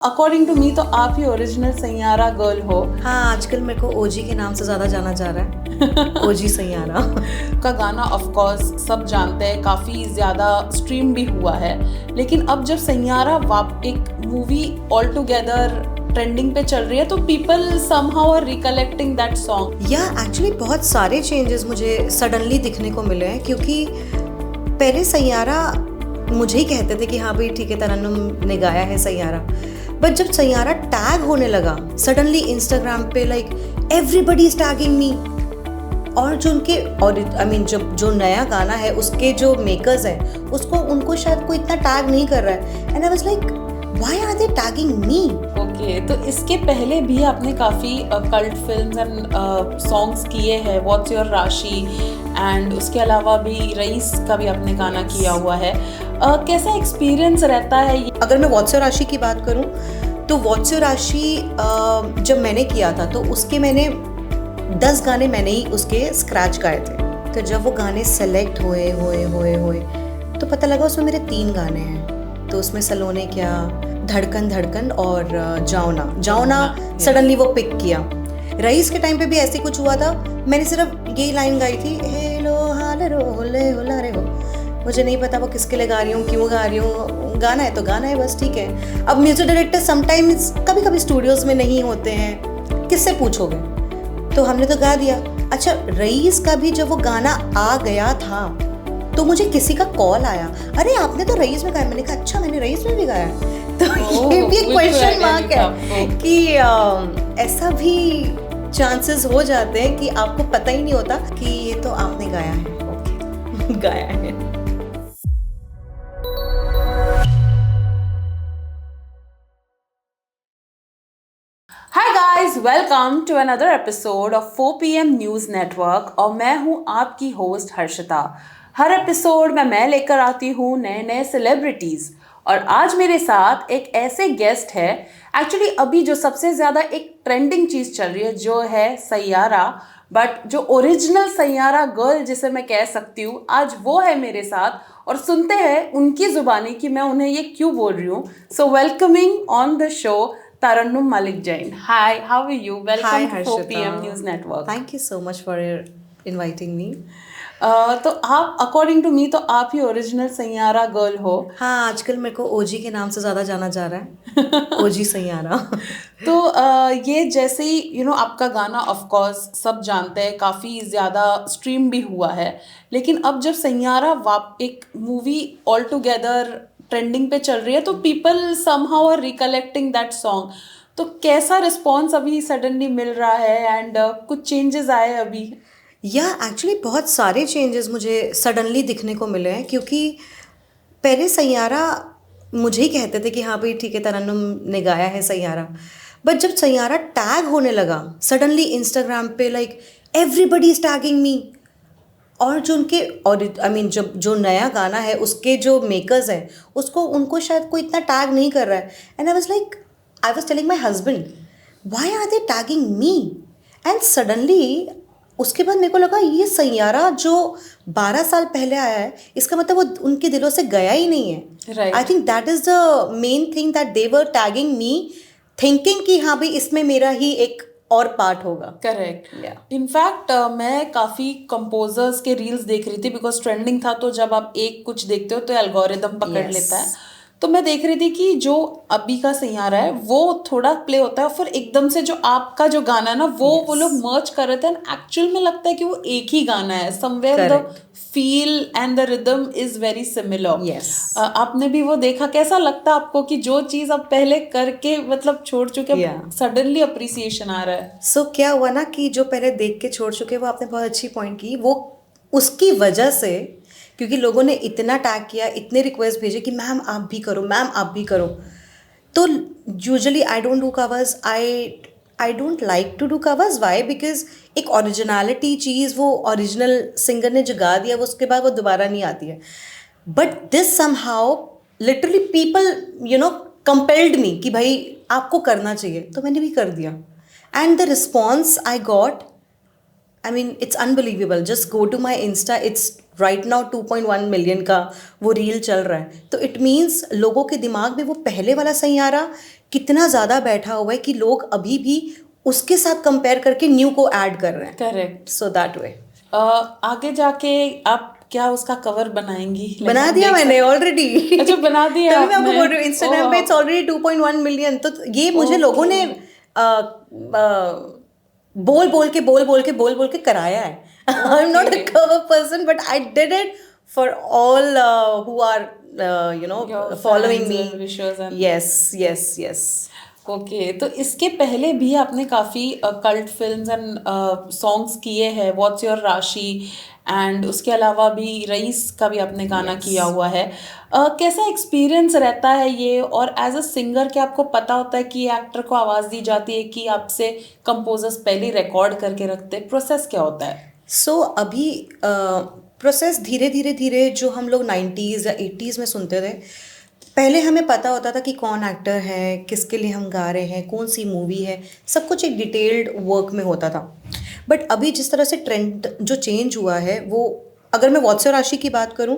According to me तो आप ही original Saiyaara girl हो। हाँ, आजकल मेरे को ओजी के नाम से ज़्यादा जाना जा रहा है। ओजी सैयारा। का गाना ऑफ कोर्स सब जानते हैं, काफ़ी ज़्यादा स्ट्रीम भी हुआ है। लेकिन अब जब सैयारा एक मूवी ऑल टुगेदर ट्रेंडिंग पे चल रही है तो people somehow are recollecting that song. या एक्चुअली बहुत सारे चेंजेस मुझे सडनली दिखने को मिले हैं, क्योंकि पहले सैयारा मुझे ही कहते थे कि हाँ भाई ठीक है, तरन्नुम ने गाया है सैयारा। बट जब सैयारा टैग होने लगा सडनली इंस्टाग्राम पे, लाइक एवरीबडी इज टैगिंग मी, और जो उनके और जब जो नया गाना है उसके जो मेकर्स हैं उनको शायद कोई इतना टैग नहीं कर रहा है। And I was like, why are they tagging me? Okay, तो इसके पहले भी आपने काफ़ी कल्ट फिल्म्स एंड सॉन्ग्स किए हैं, व्हाट्स योर राशि, एंड उसके अलावा भी रईस का भी आपने गाना किया हुआ है। कैसा एक्सपीरियंस रहता है ये? अगर मैं व्हाट्स योर राशि की बात करूं तो व्हाट्स योर राशि जब मैंने किया था तो उसके मैंने 10 गाने मैंने ही उसके स्क्रैच गाए थे। तो जब वो गाने सेलेक्ट हुए तो पता लगा उसमें मेरे 3 गाने हैं। तो उसमें सलोने क्या, धड़कन धड़कन और जाओना सडनली वो पिक किया। रईस के टाइम पे भी ऐसे कुछ हुआ था, मैंने सिर्फ यही लाइन गाई थी, हेलो हाल रो होले होला रे हो। मुझे नहीं पता वो किसके लिए गा रही हूँ, क्यों गा रही हूँ, गाना है तो गाना है, बस ठीक है। अब म्यूजिक डायरेक्टर समटाइम्स कभी कभी स्टूडियोज में नहीं होते हैं, किससे पूछोगे, तो हमने तो गा दिया। अच्छा, रईस का भी जब वो गाना आ गया था तो मुझे किसी का कॉल आया, अरे आपने तो रईस में गाया। मैंने कहा अच्छा, मैंने रईस में भी गाया। तो ये भी एक क्वेश्चन मार्क है कि ऐसा भी चांसेस हो जाते हैं कि आपको पता ही नहीं होता कि ये तो आपने गाया है। ओके, गाया है। Hi guys, welcome to another episode of 4 PM news network, और मैं हूं आपकी होस्ट हर्षिता। हर एपिसोड में मैं लेकर आती हूं नए नए सेलिब्रिटीज़, और आज मेरे साथ एक ऐसे गेस्ट है। एक्चुअली अभी जो सबसे ज़्यादा एक ट्रेंडिंग चीज़ चल रही है जो है सैयारा, बट जो ओरिजिनल सैयारा गर्ल जिसे मैं कह सकती हूँ, आज वो है मेरे साथ, और सुनते हैं उनकी ज़ुबानी कि मैं उन्हें ये क्यों बोल रही हूँ। So welcoming on the show Tarannum Malik Jain. Hi, how are you? Welcome to 4 PM News Network. Thank you so much for inviting me. तो आप अकॉर्डिंग टू मी तो आप ही ओरिजिनल सैयारा गर्ल हो। हाँ, आजकल मेरे को ओजी के नाम से ज़्यादा जाना जा रहा है। ओजी सैयारा। तो ये जैसे ही आपका गाना ऑफ कोर्स सब जानते हैं, काफ़ी ज़्यादा स्ट्रीम भी हुआ है। लेकिन अब जब सैयारा एक मूवी ऑल टुगेदर ट्रेंडिंग पे चल रही है तो people somehow are recollecting that song. तो कैसा रिस्पॉन्स अभी सडनली मिल रहा है, एंड कुछ चेंजेस आए अभी? या एक्चुअली बहुत सारे चेंजेस मुझे सडनली दिखने को मिले हैं, क्योंकि पहले सैयारा मुझे ही कहते थे कि हाँ भाई ठीक है, तरन्नुम ने गाया है सैयारा। बट जब सैयारा टैग होने लगा सडनली इंस्टाग्राम पे, लाइक एवरीबडी इज टैगिंग मी, और जो उनके और जब जो नया गाना है उसके जो मेकर्स हैं उनको शायद कोई इतना टैग नहीं कर रहा है। And I was telling my husband, why are they tagging me? And suddenly उसके बाद मेरे को लगा ये सैयारा जो 12 साल पहले आया है, इसका मतलब वो उनके दिलों से गया ही नहीं है। I think that is the main thing, that they were tagging me thinking कि हाँ भाई इसमें मेरा ही एक और पार्ट होगा। करेक्ट। इनफैक्ट मैं काफ़ी कंपोजर्स के रील्स देख रही थी, बिकॉज ट्रेंडिंग था, तो जब आप एक कुछ देखते हो तो एल्गोरिदम पकड़ लेता है। तो मैं देख रही थी कि जो अभी का सैयारा है वो थोड़ा प्ले होता है, फिर एकदम से जो आपका जो गाना है ना वो लोग मर्ज कर रहे थे। एक्चुअल में लगता है कि वो एक ही गाना है। Somewhere the feel and the rhythm is very similar. आपने भी वो देखा, कैसा लगता है आपको कि जो चीज़ आप पहले करके मतलब छोड़ चुके, सडनली अप्रिसिएशन आ रहा है? सो क्या हुआ ना कि जो पहले देख के छोड़ चुके, वो आपने बहुत अच्छी पॉइंट की, वो उसकी वजह से, क्योंकि लोगों ने इतना टैग किया, इतने रिक्वेस्ट भेजे कि मैम आप भी करो, मैम आप भी करो। तो usually I don't do covers, I don't like to do covers. Why? Because एक ओरिजिनलिटी चीज़, वो ओरिजिनल सिंगर ने जो गा दिया वो उसके बाद वो दोबारा नहीं आती है। But this somehow literally people compelled me कि भाई आपको करना चाहिए, तो मैंने भी कर दिया। And the response I got, I mean, it's unbelievable. Just go to my Insta. It's right now 2.1 million का वो रील चल रहा है, तो इट मीन्स लोगों के दिमाग में वो पहले वाला सैयारा कितना ज़्यादा बैठा हुआ है कि लोग अभी भी उसके साथ कंपेयर करके न्यू को ऐड कर रहे हैं. करेक्ट. सो दैट वे आगे जाके आप क्या उसका कवर बनाएंगी? बना दिया मैंने ऑलरेडी. अच्छा, बना दिया तभी मैं आपको आपने? बोल रही हूँ, इंस्टाग्राम पे इट्स ऑलरेडी 2.1 मिलियन. तो ये मुझे लोगों ने बोल बोल के कराया है. I am not a cover person, but I did it for all who are following me. Yes. Okay. तो इसके पहले भी आपने काफ़ी कल्ट फिल्म्स एंड सॉन्ग्स किए हैं, व्हाट्स योर राशि, एंड उसके अलावा भी रईस का भी आपने गाना किया हुआ है. कैसा एक्सपीरियंस रहता है ये, और एज अ सिंगर क्या आपको पता होता है कि एक्टर को आवाज़ दी जाती है कि आपसे कंपोजर्स पहले रिकॉर्ड करके रखते हैं? प्रोसेस क्या होता है? सो अभी प्रोसेस धीरे जो हम लोग 90s या 80s में सुनते थे, पहले हमें पता होता था कि कौन एक्टर है, किसके लिए हम गा रहे हैं, कौन सी मूवी है, सब कुछ एक डिटेल्ड वर्क में होता था. बट अभी जिस तरह से ट्रेंड जो चेंज हुआ है, वो अगर मैं व्हाट्स योर राशि की बात करूं,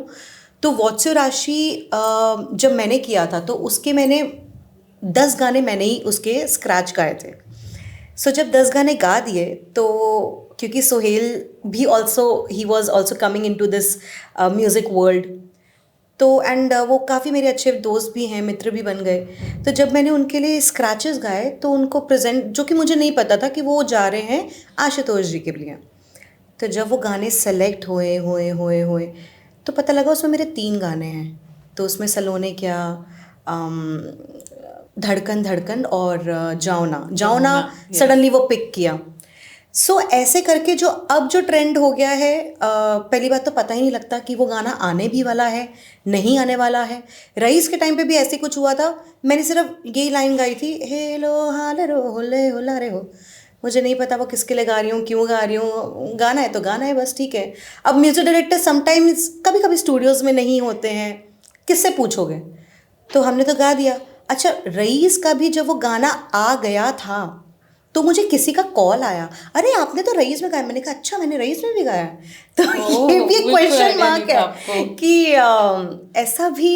तो व्हाट्स योर राशि जब मैंने किया था तो उसके मैंने 10 गाने मैंने ही उसके स्क्रैच गाए थे. सो जब 10 गाने गा दिए, तो क्योंकि सोहेल भी he was also coming in to this music world, तो एंड वो काफ़ी मेरे अच्छे दोस्त भी हैं, मित्र भी बन गए. तो जब मैंने उनके लिए स्क्रैचेस गाए तो उनको प्रेजेंट, जो कि मुझे नहीं पता था कि वो जा रहे हैं आशुतोष जी के लिए, तो जब वो गाने सेलेक्ट हुए तो पता लगा उसमें मेरे 3 गाने हैं. तो उसमें सलोने क्या, धड़कन और जाओना सडनली वो पिक किया. सो ऐसे करके जो ट्रेंड हो गया है, पहली बात तो पता ही नहीं लगता कि वो गाना आने भी वाला है, नहीं आने वाला है. रईस के टाइम पे भी ऐसे कुछ हुआ था. मैंने सिर्फ यही लाइन गाई थी, हेलो हाल रो होले होला रे हो. मुझे नहीं पता वो किसके लिए गा रही हूँ, क्यों गा रही हूँ. गाना है तो गाना है, बस ठीक है. अब म्यूजिक डायरेक्टर समटाइम्स कभी स्टूडियोज़ में नहीं होते हैं, किससे पूछोगे, तो हमने तो गा दिया. अच्छा, रईस का भी जब वो गाना आ गया था तो मुझे किसी का कॉल आया, अरे आपने तो रईस में गाया. मैंने कहा अच्छा, मैंने रईस में भी गाया. तो ये भी एक क्वेश्चन मार्क है कि ऐसा भी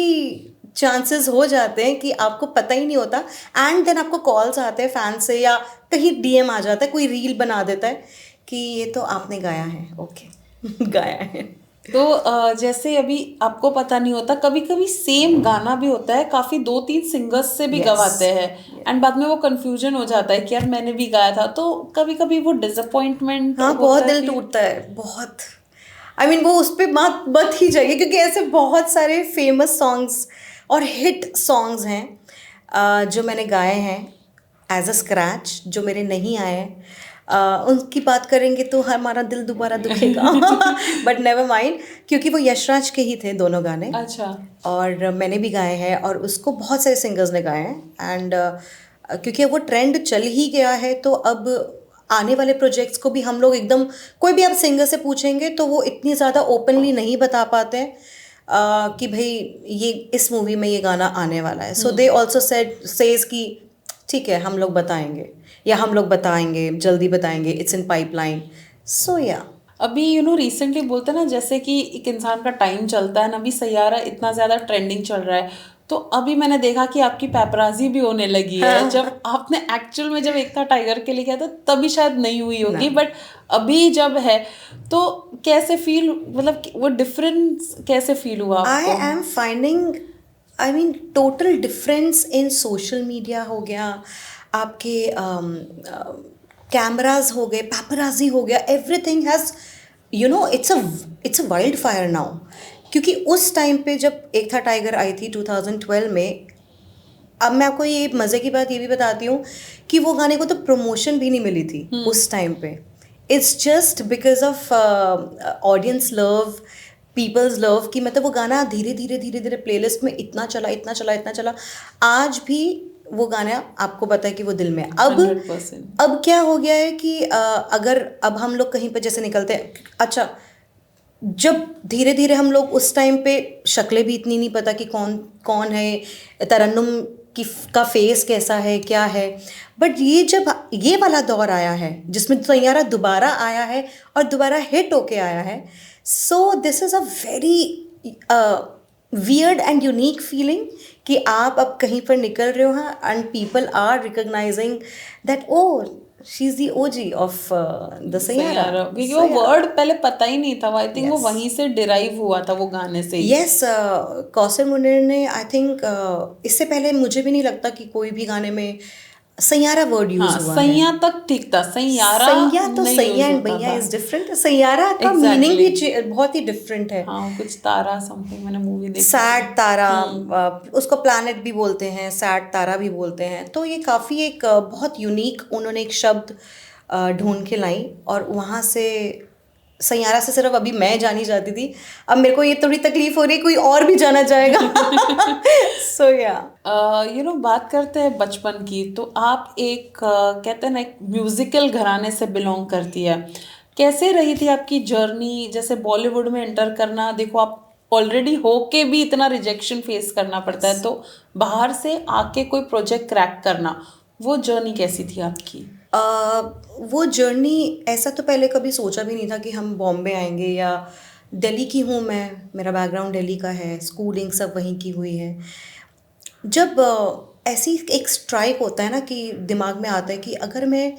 चांसेस हो जाते हैं कि आपको पता ही नहीं होता, एंड देन आपको कॉल्स आते हैं फैन से, या कहीं डीएम आ जाता है, कोई रील बना देता है कि ये तो आपने गाया है. ओके गाया है. तो जैसे अभी आपको पता नहीं होता, कभी कभी सेम गाना भी होता है, काफ़ी 2-3 सिंगर्स से भी गवाते हैं, एंड बाद में वो कंफ्यूजन हो जाता है कि यार मैंने भी गाया था. तो कभी कभी वो डिसअपॉइंटमेंट, हाँ, बहुत दिल टूटता है, बहुत. आई मीन वो उस पर मत ही जाइए, क्योंकि ऐसे बहुत सारे फेमस सॉन्ग्स और हिट सॉन्ग्स हैं जो मैंने गाए हैं एज अ स्क्रैच, जो मेरे नहीं आए. उनकी बात करेंगे तो हमारा दिल दोबारा दुखेगा. बट नेवर माइंड, क्योंकि वो यशराज के ही थे दोनों गाने. अच्छा. और मैंने भी गाए हैं, और उसको बहुत सारे सिंगर्स ने गाए हैं. एंड क्योंकि वो ट्रेंड चल ही गया है, तो अब आने वाले प्रोजेक्ट्स को भी हम लोग एकदम, कोई भी आप सिंगर से पूछेंगे तो वो इतनी ज़्यादा ओपनली नहीं बता पाते हैं कि भाई ये इस मूवी में ये गाना आने वाला है. सो दे ऑल्सो सेज कि ठीक है, हम लोग बताएंगे, या हम लोग बताएंगे, जल्दी बताएंगे, इट्स इन पाइपलाइन. सो या अभी रिसेंटली बोलते हैं ना, जैसे कि एक इंसान का टाइम चलता है ना, अभी सैयारा इतना ज़्यादा ट्रेंडिंग चल रहा है, तो अभी मैंने देखा कि आपकी पैपराजी भी होने लगी है. हाँ. जब आपने एक्चुअल में जब एकता टाइगर के लिए किया था तभी शायद नहीं हुई होगी, बट अभी जब है तो कैसे फील, मतलब वो डिफरेंस कैसे फील हुआ आपको? I am finding, I mean total difference in social media हो गया, आपके कैमराज हो गए, पैपराजी हो गया, everything has it's a wild fire now. क्योंकि उस टाइम पे जब एक था टाइगर आई थी 2012 में, अब मैं आपको ये मज़े की बात ये भी बताती हूँ कि वो गाने को तो प्रमोशन भी नहीं मिली थी उस टाइम पे. It's just because of audience love, people's love, कि मतलब वो गाना धीरे धीरे प्लेलिस्ट में इतना चला. आज भी वो गाना आपको पता है कि वो दिल में. 100%. अब क्या हो गया है कि अगर अब हम लोग कहीं पर जैसे निकलते हैं, अच्छा जब धीरे धीरे हम लोग, उस टाइम पे शक्लें भी इतनी नहीं पता कि कौन है, तरन्नुम का फेस कैसा है, क्या है. बट ये जब ये वाला दौर आया है जिसमें सैयारा दोबारा आया है और दोबारा हिट होके आया है, so this is a very weird and unique feeling कि आप अब कहीं पर निकल रहे हो and people are recognising that oh she is the OG of the Saiyaara. क्योंकि वो वर्ड पहले पता ही नहीं था, आई थिंक वो वहीं से डिराइव हुआ था, वो गाने से ही। यस, कौसर मुनीर ने आई थिंक इससे पहले मुझे भी नहीं लगता कि कोई भी गाने में सैयारा वर्ड यूज हुआ है। सैया तक ठीक था, सैयारा सैया तो नहीं सैया use एंड होता भैया था। Is different. सैयारा का मीनिंग भी बहुत ही डिफरेंट है। हाँ, कुछ तारा समथिंग, मैंने मूवी देखी। सैड तारा, उसको प्लैनेट भी बोलते हैं, सैड तारा भी बोलते हैं। तो ये काफ़ी एक बहुत यूनिक उन्होंने एक शब्द ढूंढ के लाई, और वहाँ से सैयारा से सिर्फ अभी मैं जानी जाती थी, अब मेरे को ये थोड़ी तकलीफ हो रही है कोई और भी जाना चाहेगा। सो या बात करते हैं बचपन की, तो आप एक कहते हैं ना, एक म्यूजिकल घराने से बिलोंग करती है। कैसे रही थी आपकी जर्नी, जैसे बॉलीवुड में एंटर करना? देखो, आप ऑलरेडी होके भी इतना रिजेक्शन फेस करना पड़ता है, तो बाहर से आके कोई प्रोजेक्ट क्रैक करना, वो जर्नी कैसी थी आपकी? वो जर्नी, ऐसा तो पहले कभी सोचा भी नहीं था कि हम बॉम्बे आएंगे, या दिल्ली की हूँ मैं, मेरा बैकग्राउंड दिल्ली का है, स्कूलिंग सब वहीं की हुई है। जब ऐसी एक स्ट्राइक होता है ना कि दिमाग में आता है कि अगर मैं,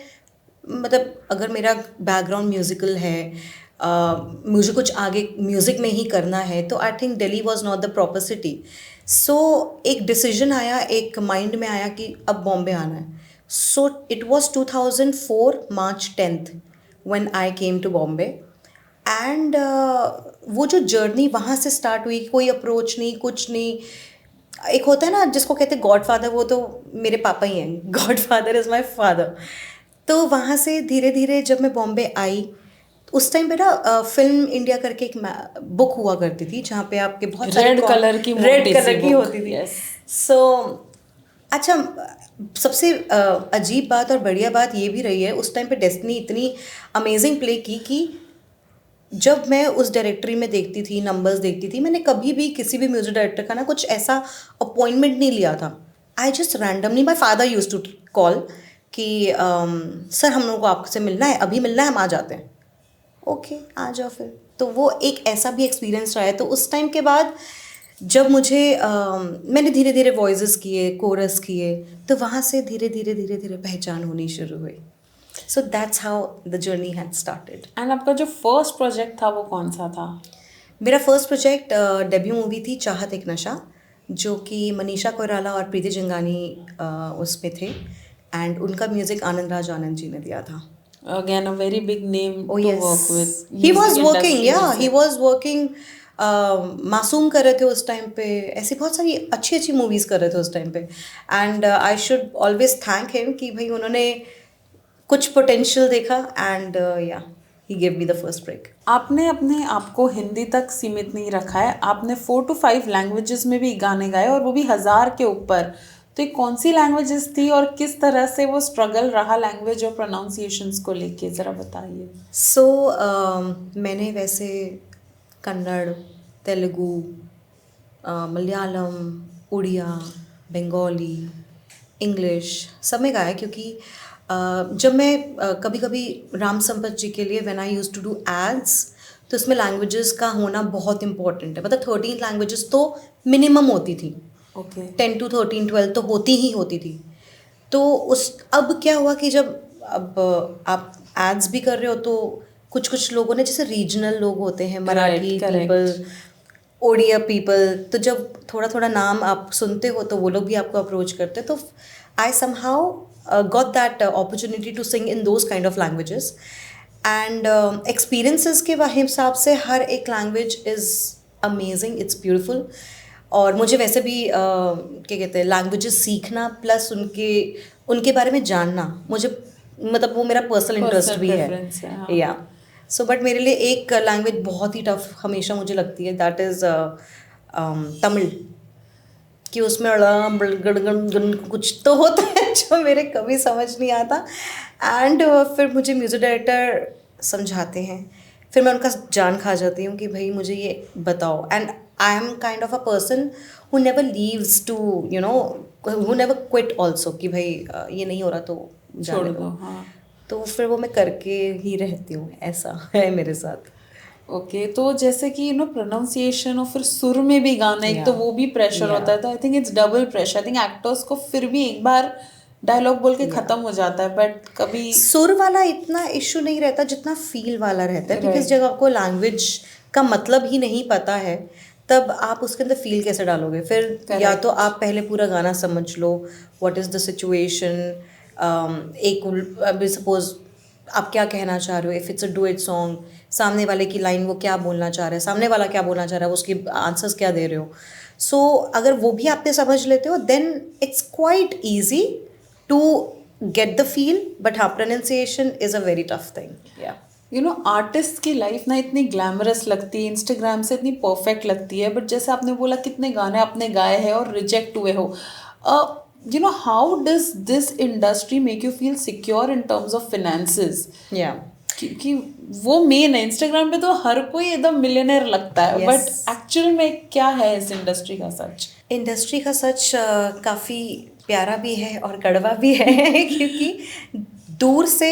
मतलब अगर मेरा बैकग्राउंड म्यूज़िकल है, मुझे कुछ आगे म्यूज़िक में ही करना है, तो I think Delhi was not the proper city. So एक डिसीजन आया, एक माइंड में आया कि अब बॉम्बे आना है। So it was 2004 March 10th when I came to Bombay, and वो जो जर्नी वहाँ से स्टार्ट हुई, कोई अप्रोच नहीं, कुछ नहीं। एक होता है ना जिसको कहते हैं गॉड फादर, वो तो मेरे पापा ही हैं, God father is my father. तो वहाँ से धीरे धीरे जब मैं बॉम्बे आई, उस टाइम पे ना फिल्म इंडिया करके एक बुक हुआ करती थी, जहाँ पे आपके बहुत सारे रेड कलर की होती थी। सो अच्छा, सबसे अजीब बात और बढ़िया बात ये भी रही है, उस टाइम पे डेस्टिनी इतनी अमेजिंग प्ले की कि जब मैं उस डायरेक्टरी में देखती थी, नंबर्स देखती थी, मैंने कभी भी किसी भी म्यूजिक डायरेक्टर का ना कुछ ऐसा अपॉइंटमेंट नहीं लिया था। I just randomly, my father use to call कि सर हम लोगों को आपसे मिलना है, अभी मिलना है, हम आ जाते हैं। ओके, आ जाओ फिर। तो वो एक ऐसा भी एक्सपीरियंस रहा है। तो उस टाइम के बाद जब मुझे मैंने धीरे धीरे वॉइसेस किए, कोरस किए, तो वहाँ से धीरे धीरे पहचान होनी शुरू हुई। So that's how the journey had started. And आपका जो फर्स्ट प्रोजेक्ट था वो कौन सा था? मेरा फर्स्ट प्रोजेक्ट डेब्यू मूवी थी चाहत एक नशा, जो कि मनीषा कोइराला और प्रीति जिंगानी उसमें थे, एंड उनका म्यूज़िक आनंद राज आनंद जी ने दिया था। Again, a very big name Oh to yes, work with. he was Music working, industry yeah, में he was working. मासूम कर रहे थे उस टाइम पे, ऐसी बहुत सारी अच्छी अच्छी मूवीज़ कर रहे थे उस टाइम पे, and I should always thank him कि भाई उन्होंने कुछ पोटेंशियल देखा, and yeah he give me the first break. आपने अपने आप को हिंदी तक सीमित नहीं रखा है, आपने 4 to 5 लैंग्वेजेस में भी गाने गाए, और वो भी 1000 के ऊपर। तो ये कौन सी लैंग्वेजेस थी और किस तरह से वो स्ट्रगल रहा लैंग्वेज और प्रोनाउंसिएशंस को लेके, ज़रा बताइए। सो मैंने वैसे कन्नड़, तेलुगु, मलयालम, उड़िया, बंगाली, इंग्लिश सब में गाया, क्योंकि जब मैं कभी कभी राम संपत जी के लिए when I used to do ads, तो उसमें लैंग्वेजेस का होना बहुत इंपॉर्टेंट है। मतलब 13 लैंग्वेजेस तो मिनिमम होती थी। ओके। 10 to 13 12 तो होती ही होती थी। तो अब क्या हुआ कि जब अब आप एड्स भी कर रहे हो, तो कुछ लोगों ने, जैसे रीजनल लोग होते हैं, मराठी पीपल, ओडिया पीपल, तो जब थोड़ा थोड़ा नाम आप सुनते हो तो वो लोग भी आपको अप्रोच करते हैं। तो I somehow got that opportunity to sing in those kind of languages, and experiences के हिसाब से हर एक language is amazing, it's beautiful. और मुझे वैसे भी क्या कहते हैं, लैंग्वेजेस सीखना प्लस उनके बारे में जानना, मुझे मतलब वो मेरा पर्सनल इंटरेस्ट भी है। या सो बट मेरे लिए एक लैंग्वेज बहुत ही टफ हमेशा मुझे लगती है, दैट इज़ तमिल, कि उसमें कुछ तो होता है जो मेरे कभी समझ नहीं आता, एंड फिर मुझे म्यूज़िक डायरेक्टर समझाते हैं, फिर मैं उनका जान खा जाती हूँ कि भाई मुझे ये बताओ। And I am kind of a person who never leaves to who never quit also, कि भाई ये नहीं हो रहा तो छोड़ दो। हाँ। तो फिर वो मैं करके ही रहती हूँ, ऐसा है मेरे साथ। ओके तो जैसे कि प्रोनाउंसिएशन और फिर सुर में भी गाना, एक तो Yeah. वो भी प्रेशर Yeah. होता है, तो I think it's double pressure. I think actors को फिर भी एक बार डायलॉग बोल के खत्म हो जाता है, बट कभी सुर वाला इतना इशू नहीं रहता जितना फील वाला रहता है, बिकॉज Right. जब आपको लैंग्वेज का मतलब ही नहीं पता है तब आप उसके अंदर फील कैसे डालोगे फिर? या तो आप पहले पूरा गाना समझ लो, व्हाट इज़ द सिचुएशन, एक सपोज आप क्या कहना चाह रहे हो, if it's a duet song, सामने वाले की लाइन वो क्या बोलना चाह रहा है, सामने वाला क्या बोलना चाह रहा है, उसके आंसर्स क्या दे रहे हो। सो अगर वो भी आपने समझ लेते हो then it's quite easy to get the feel, but हाँ pronunciation is a very tough thing. Yeah. Artist की लाइफ ना इतनी ग्लैमरस लगती है, इंस्टाग्राम से इतनी परफेक्ट लगती है, बट जैसे आपने बोला कितने गाने आपने गाए हैं और रिजेक्ट हुए हो, how does this industry make you feel secure in terms of finances? Yeah. क्योंकि वो मेन है, इंस्टाग्राम पे तो हर कोई एकदम मिलियनर लगता है, Yes. बट एक्चुअल में क्या है इस इंडस्ट्री का सच? इंडस्ट्री का सच काफ़ी प्यारा भी है और कड़वा भी है क्योंकि दूर से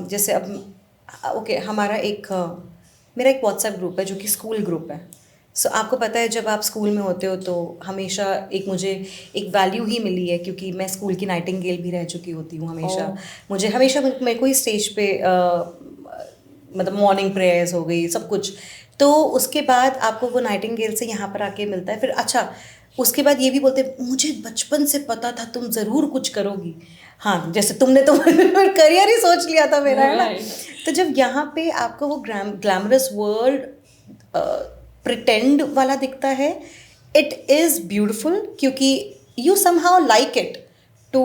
जैसे अब ओके हमारा मेरा एक व्हाट्सएप ग्रुप है जो कि स्कूल ग्रुप है। सो आपको पता है जब आप स्कूल में होते हो तो हमेशा मुझे एक वैल्यू ही मिली है, क्योंकि मैं स्कूल की नाइटिंगेल भी रह चुकी होती हूँ हमेशा। मुझे हमेशा मेरे को ही स्टेज पे मतलब मॉर्निंग प्रेयर्स हो गई सब कुछ, तो उसके बाद आपको वो नाइटिंगेल से यहाँ पर आके मिलता है। फिर अच्छा उसके बाद ये भी बोलते मुझे बचपन से पता था तुम ज़रूर कुछ करोगी। हाँ, जैसे तुमने तो करियर ही सोच लिया था मेरा, है ना। तो जब यहाँ पे आपको वो ग्लैमरस वर्ल्ड प्रिटेंड वाला दिखता है, इट इज़ ब्यूटिफुल, क्योंकि you somehow like it to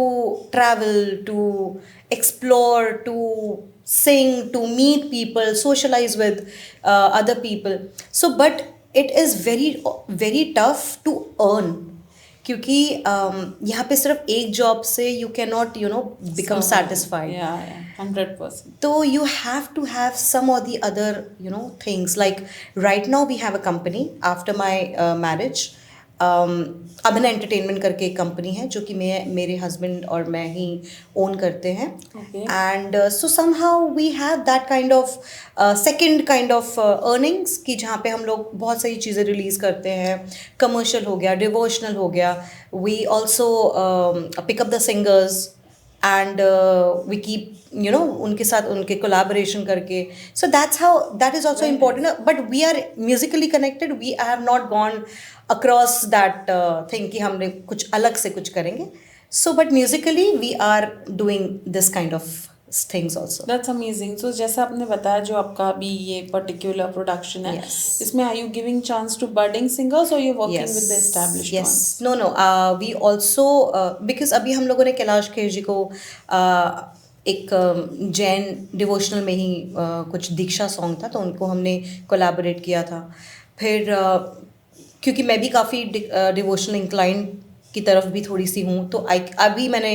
travel, to explore, to sing, to meet people, socialize with other people. So but it is very very tough to earn, क्योंकि यहाँ पे सिर्फ एक job से you cannot become satisfied. Yeah, 100%. So you have to have some or the other things. Like right now we have a company after my marriage. Abhinav entertainment करके एक company है जो कि मेरे हस्बैंड और मैं ही ओन करते हैं। And so somehow we have that kind of second kind of earnings, कि जहाँ पे हम लोग बहुत सारी चीज़ें रिलीज़ करते हैं। कमर्शियल हो गया, डिवोशनल हो गया, we also pick up the singers and we keep उनके साथ उनके कोलैबोरेशन करके। So that is also important, but we are musically connected, we have not gone across that thing कि हमने कुछ अलग से कुछ करेंगे। So but musically we are doing this kind of things also. That's amazing. So जैसा आपने बताया जो आपका भी ये पर्टिकुलर प्रोडक्शन है, इसमें are you giving chance to budding singers और you working with the established ones? No we also because अभी हम लोगों ने कैलाश खेर जी को एक जैन डिवोशनल में ही कुछ दीक्षा सॉन्ग था तो उनको हमने कोलैबोरेट किया था। फिर क्योंकि मैं भी काफ़ी डिवोशनल इंक्लाइंड की तरफ भी थोड़ी सी हूँ, तो अभी मैंने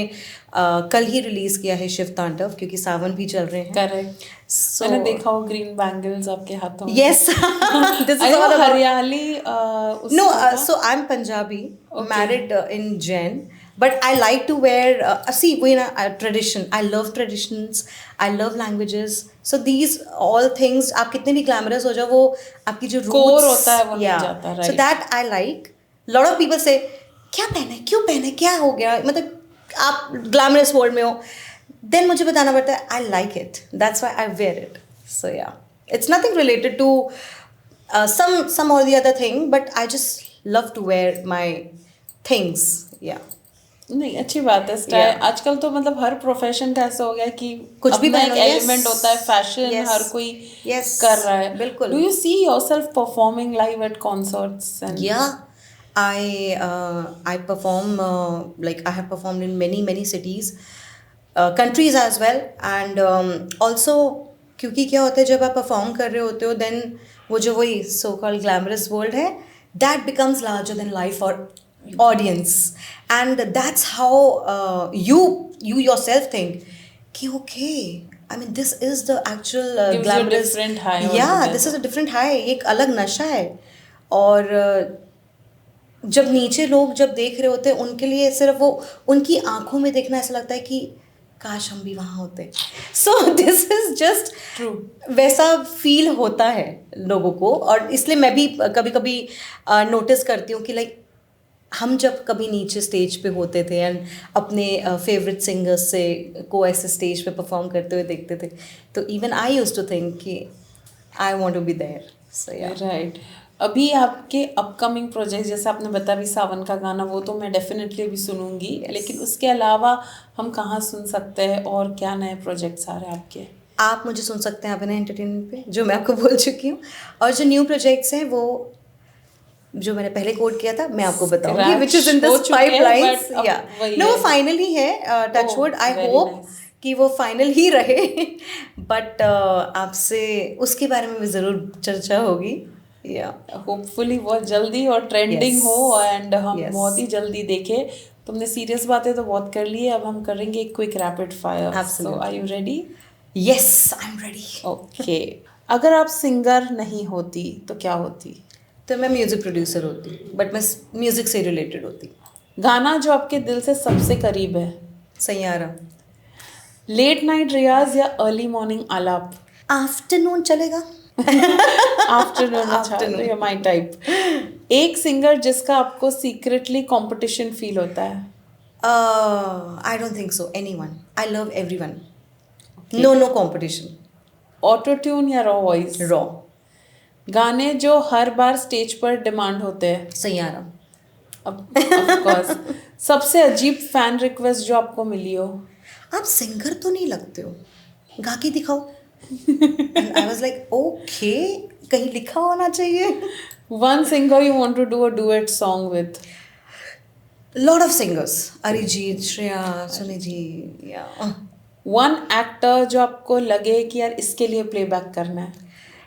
कल ही रिलीज़ किया है शिव तांडव, क्योंकि सावन भी चल रहे हैं। करेक्ट। So, मैंने देखा वो ग्रीन बैंगल्स आपके हाथों में। Yes, this is all about हरियाली। No, so I'm Punjabi, married in Jain, but I like to wear see tradition. I love traditions. I love languages. So these all things, आप कितने भी glamorous हो जाओ, वो आपकी जो roots core होता है वो नहीं जाता, right? So that I like. Lot of people say क्या पहने, क्यों पहने, क्या हो गया, मतलब आप glamorous world में हो। Then मुझे बताना पड़ता है I like it. That's why I wear it. So yeah, it's nothing related to some or the other thing, but I just love to wear my things. Yeah. नहीं, अच्छी बात है स्टाइल। आजकल तो मतलब हर प्रोफेशन का ऐसा हो गया कि कुछ भी एक एलिमेंट होता है, फैशन हर कोई कर रहा है। बिल्कुल। Do you see yourself performing live at concerts? Yeah, I perform like I have performed in many cities, countries as well, and also क्योंकि क्या होता है जब आप परफॉर्म कर रहे होते हो देन वो जो वही सो कॉल्ड ग्लैमरस वर्ल्ड है that becomes larger than life for audience, and that's how you yourself think कि okay, I mean this is the actual glamorous different high. Yeah, this is a different high, एक अलग नशा है। और जब नीचे लोग जब देख रहे होते हैं उनके लिए सिर्फ वो उनकी आंखों में देखना ऐसा लगता है कि काश हम भी वहाँ होते. So this is just True. वैसा फील होता है लोगों को, और इसलिए मैं भी कभी कभी नोटिस करती हूँ कि लाइक हम जब कभी नीचे स्टेज पे होते थे एंड अपने फेवरेट सिंगर्स से को ऐसे स्टेज पे परफॉर्म करते हुए देखते थे, तो even I used to think कि I want to be there. So yeah right. अभी आपके अपकमिंग प्रोजेक्ट, जैसे आपने बताया अभी सावन का गाना, वो तो मैं डेफिनेटली भी सुनूंगी. लेकिन उसके अलावा हम कहाँ सुन सकते हैं और क्या नए प्रोजेक्ट्स आ रहे हैं आपके? आप मुझे सुन सकते हैं अपने एंटरटेनमेंट पे, जो मैं आपको बोल चुकी हूँ. और जो न्यू प्रोजेक्ट्स हैं वो जो मैंने पहले कोट किया था मैं आपको बताऊंगी, विच इज इन हो दिस चुके हैं, पाइपलाइन. but अब या वही नो है. फाइनली है, टचवुड. आई very होप nice. कि वो फाइनल ही रहे. बट आपसे उसके बारे में भी ज़रूर चर्चा होगी. या होपफुली बहुत जल्दी और ट्रेंडिंग Yes. हो, एंड हम Yes. बहुत ही जल्दी देखें. तुमने सीरियस बातें तो बहुत कर ली है, अब हम करेंगे एक quick rapid fire. So Absolutely. Are you ready? Yes, I am ready. Okay. अगर आप सिंगर नहीं होती तो क्या होती? तो मैं म्यूज़िक प्रोड्यूसर होती, बट मैं म्यूज़िक से रिलेटेड होती. गाना जो आपके दिल से सबसे करीब है? सैयारा. लेट नाइट रियाज या अर्ली मॉर्निंग आलाप? आफ्टरनून चलेगा. आफ्टरनून. अच्छा, Afternoon. ये माय टाइप. एक सिंगर जिसका आपको सीक्रेटली कंपटीशन फील होता है? I don't think so. Anyone. I love everyone. No competition. Auto tune या रॉ वॉइस? रॉ. गाने जो हर बार स्टेज पर डिमांड होते हैं? सैयारा. Of course. सबसे अजीब फैन रिक्वेस्ट जो आपको मिली हो? आप सिंगर तो नहीं लगते हो, गा के दिखाओ. आई वाज लाइक ओके, कहीं लिखा होना चाहिए. One singer you want to do a duet song with? Lot of singers. Arijit, Shreya, Suni ji. या वन एक्टर जो आपको लगे कि यार इसके लिए प्लेबैक करना है?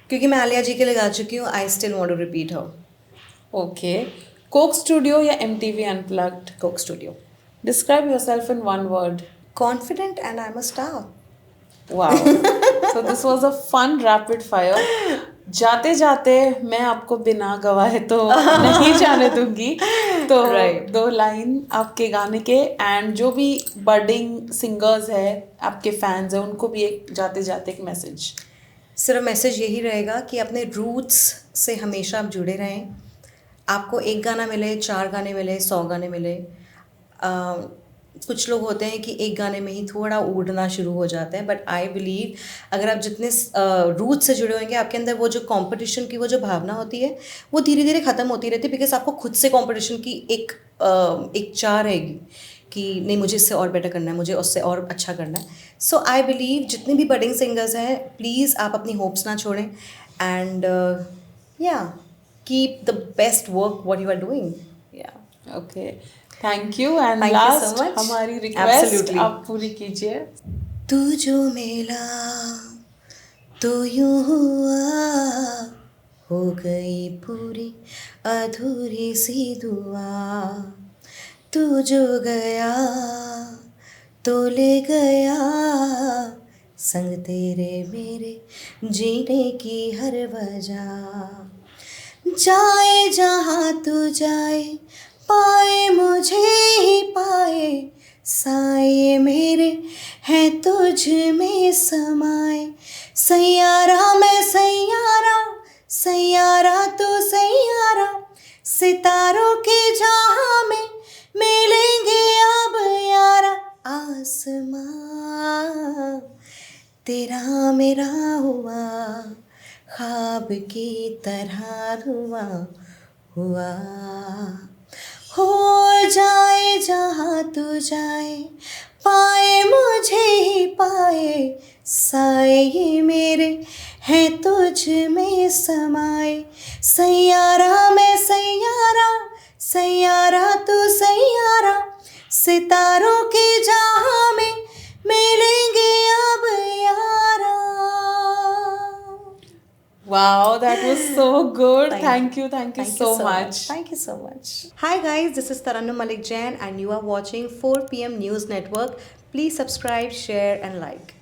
क्योंकि मैं आलिया जी के लिए गा चुकी हूँ, I still want to repeat her. Okay. Coke Studio या MTV unplugged? Coke Studio. Describe yourself in one word. Confident and I am a star. Wow. So this was a fun rapid fire. जाते जाते मैं आपको बिना गवाए तो नहीं जाने दूंगी. तो Right. 2 लाइन आपके गाने के, एंड जो भी बर्डिंग सिंगर्स है, आपके फैंस हैं, उनको भी एक जाते जाते एक मैसेज. सिर्फ मैसेज यही रहेगा कि अपने रूट्स से हमेशा आप जुड़े रहें. आपको एक गाना मिले, 4 गाने मिले, 100 गाने मिले. कुछ लोग होते हैं कि एक गाने में ही थोड़ा उड़ना शुरू हो जाता है, बट आई बिलीव अगर आप जितने रूट से जुड़े होंगे, आपके अंदर वो जो कंपटीशन की वो जो भावना होती है वो धीरे धीरे ख़त्म होती रहती है. बिकॉज आपको खुद से कंपटीशन की एक चाह रहेगी कि नहीं, मुझे इससे और बेटर करना है, मुझे उससे और अच्छा करना है. सो आई बिलीव जितने भी बडिंग सिंगर्स हैं, प्लीज़ आप अपनी होप्स ना छोड़ें, and yeah keep the best work what you are doing. Yeah okay, thank you. And Thank you so last much. हमारी रिक्वेस्ट Absolutely. आप पूरी कीजिए. तू जो मिला तो यूं हुआ, हो गई पूरी अधूरी सी दुआ. तू जो गया तो ले गया, संग तेरे मेरे जीने की हर वजह. जाए जहाँ तू जाए, पाए मुझे ही पाए, साए मेरे हैं तुझ में समाए. सैयारा मैं सैयारा, सैयारा तू सैयारा, सितारों के जहाँ में मिलेंगे अब यारा. आसमां तेरा मेरा हुआ, ख्वाब की तरह हुआ हुआ. हो जाए जहाँ तू जाए, पाए मुझे ही पाए, साए ये मेरे हैं तुझ में समाए. सैयारा मैं सैयारा, सैयारा तू सैयारा, सितारों के जहाँ में मिलेंगे अब यारा. Wow, that was so good. Thank Thank you so much. Thank you so much. Hi guys, this is Tarannum Malik Jain and you are watching 4 PM News Network. Please subscribe, share and like.